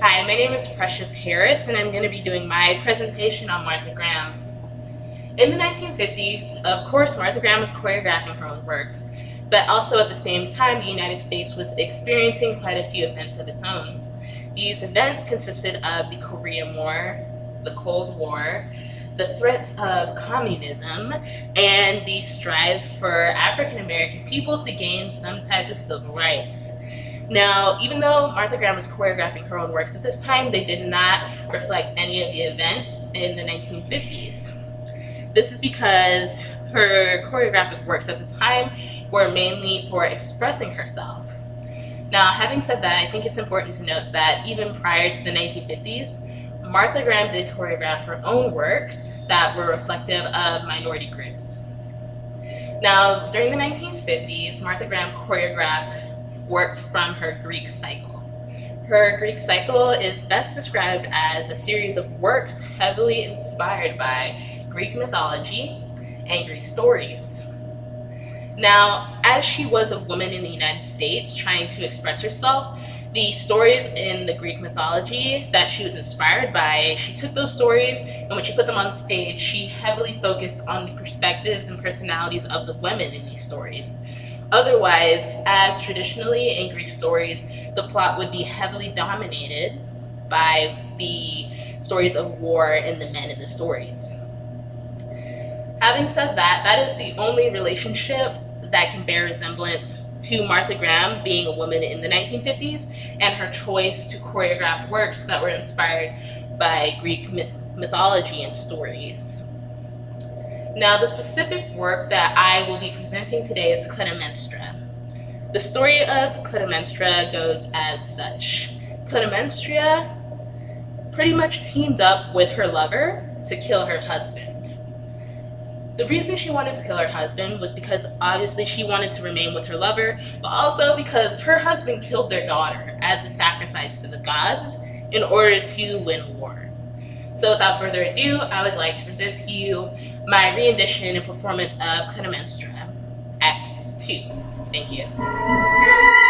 Hi, my name is Precious Harris, and I'm going to be doing my presentation on Martha Graham. In the 1950s, of course, Martha Graham was choreographing her own works, but also at the same time, the United States was experiencing quite a few events of its own. These events consisted of the Korean War, the Cold War, the threats of communism, and the strive for African American people to gain some type of civil rights. Now, even though Martha Graham was choreographing her own works at this time, they did not reflect any of the events in the 1950s. This is because her choreographic works at the time were mainly for expressing herself. Now, having said that, I think it's important to note that even prior to the 1950s, Martha Graham did choreograph her own works that were reflective of minority groups. Now, during the 1950s, Martha Graham choreographed works from her Greek cycle. Her Greek cycle is best described as a series of works heavily inspired by Greek mythology and Greek stories. Now, as she was a woman in the United States trying to express herself, the stories in the Greek mythology that she was inspired by, she took those stories, and when she put them on stage, she heavily focused on the perspectives and personalities of the women in these stories. Otherwise, as traditionally in Greek stories, the plot would be heavily dominated by the stories of war and the men in the stories. Having said that, that is the only relationship that can bear resemblance to Martha Graham being a woman in the 1950s and her choice to choreograph works that were inspired by Greek mythology and stories. Now, the specific work that I will be presenting today is Clytemnestra. The story of Clytemnestra goes as such. Clytemnestra pretty much teamed up with her lover to kill her husband. The reason she wanted to kill her husband was because obviously she wanted to remain with her lover, but also because her husband killed their daughter as a sacrifice to the gods in order to win war. So without further ado, I would like to present to you my rendition and performance of Clytemnestra, Act 2. Thank you.